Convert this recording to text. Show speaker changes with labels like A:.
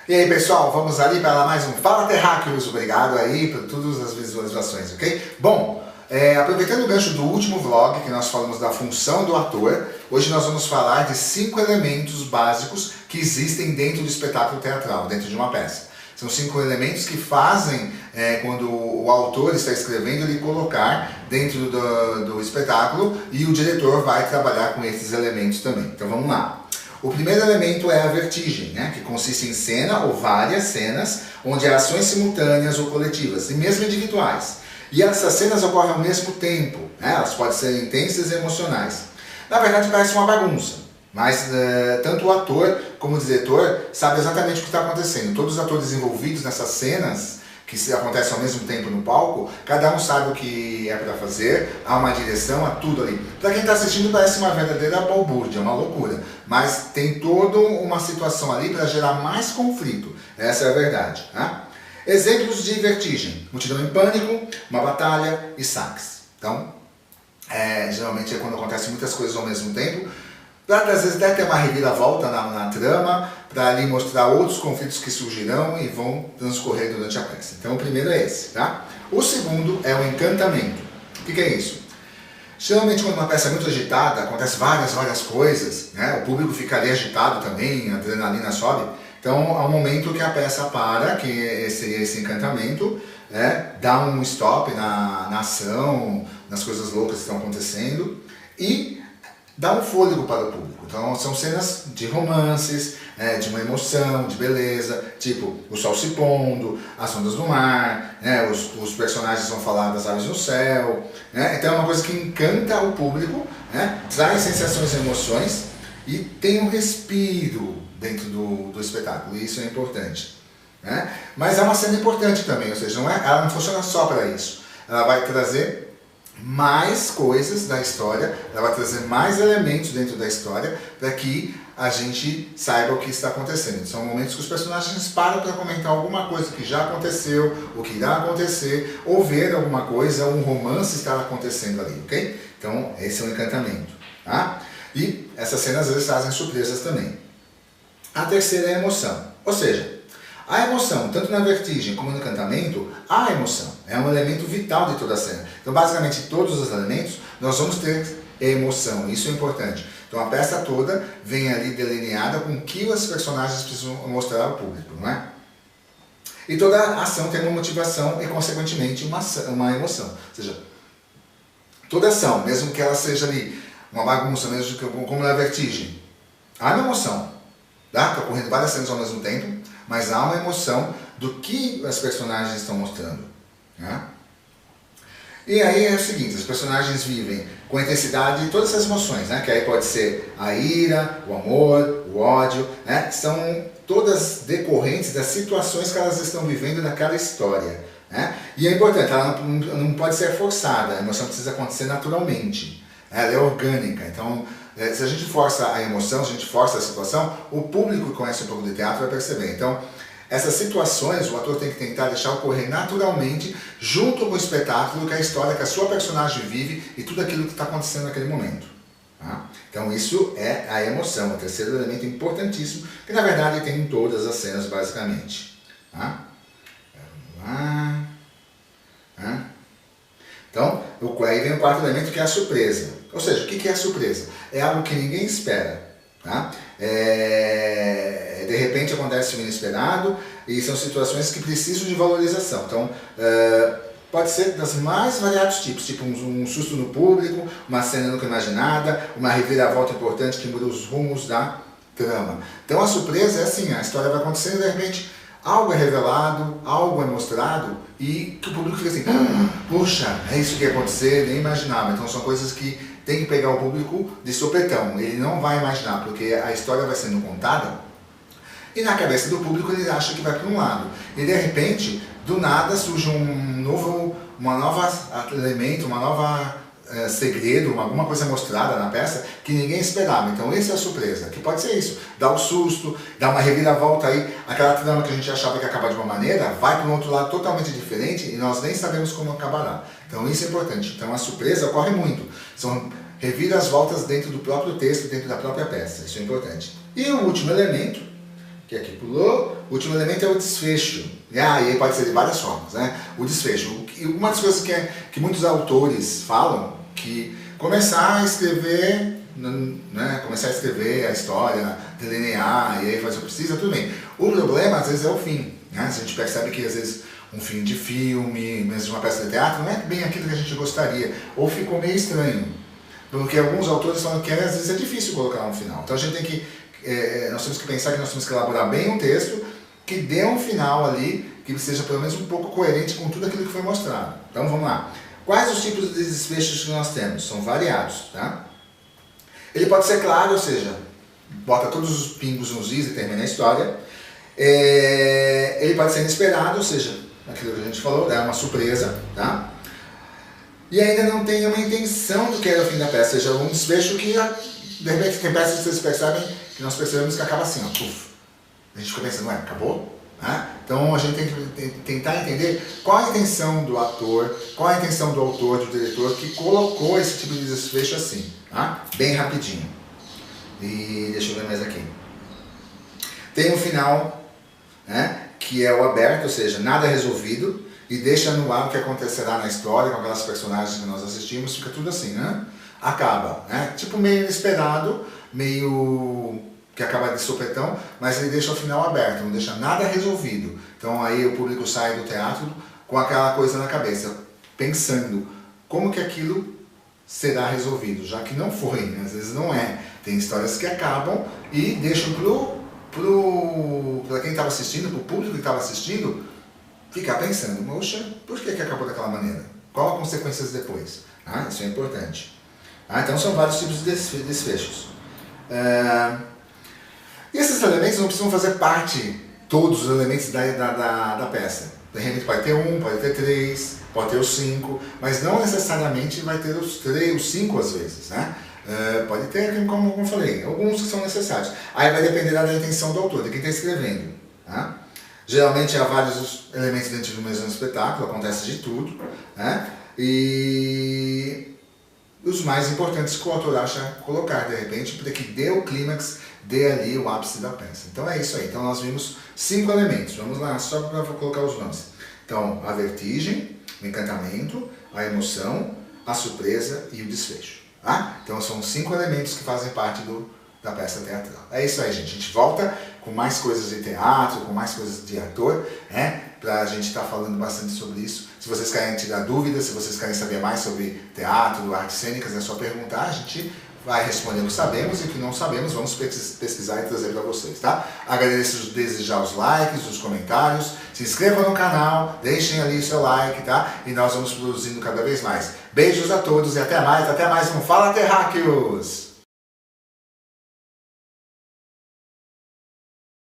A: E aí pessoal, vamos ali para mais um Fala Terráqueos, obrigado aí por todas as visualizações, ok? Bom, aproveitando o gancho do último vlog que nós falamos da função do ator, hoje nós vamos falar de 5 elementos básicos que existem dentro do espetáculo teatral, dentro de uma peça. São 5 elementos que fazem, quando o autor está escrevendo, ele colocar dentro do espetáculo e o diretor vai trabalhar com esses elementos também. Então vamos lá. O primeiro elemento é a vertigem, né, que consiste em cena ou várias cenas, onde há ações simultâneas ou coletivas, e mesmo individuais. E essas cenas ocorrem ao mesmo tempo, né, elas podem ser intensas e emocionais. Na verdade parece uma bagunça, mas tanto o ator como o diretor sabem exatamente o que está acontecendo. Todos os atores envolvidos nessas cenas, que acontecem ao mesmo tempo no palco, cada um sabe o que é para fazer, há uma direção, há tudo ali. Para quem está assistindo parece uma verdadeira balbúrdia, uma loucura, mas tem toda uma situação ali para gerar mais conflito, essa é a verdade. Né? Exemplos de vertigem: multidão em pânico, uma batalha e saques. Então, geralmente é quando acontecem muitas coisas ao mesmo tempo, para às vezes até ter uma reviravolta na trama, para ali mostrar outros conflitos que surgirão e vão transcorrer durante a peça. Então o primeiro é esse, tá? O segundo é o encantamento. O que é isso? Geralmente quando uma peça é muito agitada, acontece várias coisas, né? O público fica ali agitado também, a adrenalina sobe. Então há um momento que a peça para, que esse encantamento, dá um stop na ação, nas coisas loucas que estão acontecendo e dá um fôlego para o público. Então são cenas de romances, de uma emoção, de beleza, tipo o sol se pondo, as ondas do mar, os personagens vão falar das aves no céu, então é uma coisa que encanta o público, traz sensações e emoções e tem um respiro dentro do espetáculo, e isso é importante. Mas é uma cena importante também, ou seja, ela não funciona só para isso, ela vai trazer mais coisas da história, ela vai trazer mais elementos dentro da história para que a gente saiba o que está acontecendo. São momentos que os personagens param para comentar alguma coisa que já aconteceu, o que irá acontecer, ou ver alguma coisa, um romance está acontecendo ali, ok? Então esse é o encantamento, tá? E essas cenas às vezes trazem surpresas também. A terceira é a emoção, ou seja, a emoção, tanto na vertigem como no encantamento, há emoção. É um elemento vital de toda a cena. Então, basicamente, todos os elementos, nós vamos ter emoção. Isso é importante. Então, a peça toda vem ali delineada com o que os personagens precisam mostrar ao público, não é? E toda ação tem uma motivação e, consequentemente, uma emoção. Ou seja, toda ação, mesmo que ela seja ali uma bagunça, mesmo como na vertigem, há uma emoção. Está ocorrendo várias cenas ao mesmo tempo, mas há uma emoção do que os personagens estão mostrando. E aí é o seguinte, os personagens vivem com intensidade todas essas emoções, que aí pode ser a ira, o amor, o ódio, são todas decorrentes das situações que elas estão vivendo naquela história. E é importante, ela não pode ser forçada, a emoção precisa acontecer naturalmente, ela é orgânica. Então, se a gente força a emoção, se a gente força a situação, o público que conhece um pouco de teatro vai perceber. Então, essas situações o ator tem que tentar deixar ocorrer naturalmente, junto com o espetáculo, que é a história que a sua personagem vive e tudo aquilo que está acontecendo naquele momento. Então isso é a emoção, o terceiro elemento importantíssimo, que na verdade tem em todas as cenas basicamente. Então, aí vem o quarto elemento, que é a surpresa. Ou seja, o que é a surpresa? É algo que ninguém espera. De repente acontece o inesperado e são situações que precisam de valorização. Então, pode ser das mais variados tipos, tipo um susto no público, uma cena nunca imaginada, uma reviravolta importante que muda os rumos da trama. Então a surpresa é assim, a história vai acontecendo e de repente algo é revelado, algo é mostrado e que o público fica assim, puxa, é isso que ia acontecer, nem imaginava. Então são coisas que tem que pegar o público de sopetão, ele não vai imaginar, porque a história vai sendo contada e na cabeça do público ele acha que vai para um lado. E de repente, do nada surge uma nova elemento, uma nova segredo, alguma coisa mostrada na peça que ninguém esperava. Então essa é a surpresa, que pode ser isso, dá um susto, dá uma reviravolta aí, aquela trama que a gente achava que ia acabar de uma maneira, vai para um outro lado totalmente diferente e nós nem sabemos como acabará. Então isso é importante. Então a surpresa ocorre muito, são reviravoltas dentro do próprio texto, dentro da própria peça, isso é importante. E o último elemento, que aqui pulou. O último elemento é o desfecho. E aí pode ser de várias formas, né? O desfecho. E uma das coisas que muitos autores falam, que começar a escrever, né? Começar a escrever a história, delinear, e aí faz o que precisa, tudo bem. O problema, às vezes, é o fim. Né? A gente percebe que, às vezes, um fim de filme, mesmo de uma peça de teatro, não é bem aquilo que a gente gostaria. Ou ficou meio estranho. Porque alguns autores falam que, às vezes, é difícil colocar um final. Então, a gente tem que... nós temos que pensar que nós temos que elaborar bem um texto que dê um final ali, que seja pelo menos um pouco coerente com tudo aquilo que foi mostrado. Então vamos lá. Quais os tipos de desfechos que nós temos? São variados, tá? Ele pode ser claro, ou seja, bota todos os pingos nos is e termina a história. Ele pode ser inesperado, ou seja, aquilo que a gente falou, é uma surpresa, tá? E ainda não tem uma intenção do que era o fim da peça, ou seja, um desfecho que, de repente, tem peças que vocês percebem, que nós percebemos que acaba assim, ó, puf. A gente fica pensando, acabou? Então a gente tem que tentar entender qual a intenção do ator, qual a intenção do autor, do diretor, que colocou esse tipo de desfecho assim, tá? Bem rapidinho. E deixa eu ver mais aqui. Tem um final, né, que é o aberto, ou seja, nada resolvido, e deixa no ar o que acontecerá na história, com aquelas personagens que nós assistimos, fica tudo assim, né? Acaba, né? Tipo meio inesperado, meio... que acaba de sopetão, mas ele deixa o final aberto, não deixa nada resolvido. Então aí o público sai do teatro com aquela coisa na cabeça, pensando como que aquilo será resolvido, já que não foi, né? Às vezes não é. Tem histórias que acabam e deixam para quem estava assistindo, para o público que estava assistindo, ficar pensando, poxa, por que acabou daquela maneira? Qual as consequências depois? Isso é importante. Então são vários tipos de desfechos. E esses elementos não precisam fazer parte, todos os elementos da peça. De repente pode ter um, pode ter três, pode ter os 5, mas não necessariamente vai ter os 5 às vezes, né? Pode ter, como eu falei, alguns que são necessários. Aí vai depender da intenção do autor, de quem está escrevendo. Tá? Geralmente há vários elementos dentro do mesmo espetáculo, acontece de tudo, né? E os mais importantes que o autor acha colocar, de repente, para que dê o clímax, dê ali o ápice da peça. Então é isso aí. Então nós vimos 5 elementos. Vamos lá, só para colocar os nomes. Então, a vertigem, o encantamento, a emoção, a surpresa e o desfecho. Tá? Então são 5 elementos que fazem parte da peça teatral. É isso aí, gente. A gente volta com mais coisas de teatro, com mais coisas de ator, né? Para a gente estar falando bastante sobre isso. Se vocês querem tirar dúvidas, se vocês querem saber mais sobre teatro, artes cênicas, é só perguntar. A gente vai responder o que sabemos e o que não sabemos, vamos pesquisar e trazer para vocês, tá? Agradeço desde já os likes, os comentários, se inscrevam no canal, deixem ali o seu like, tá? E nós vamos produzindo cada vez mais. Beijos a todos e até mais um Fala Terráqueos!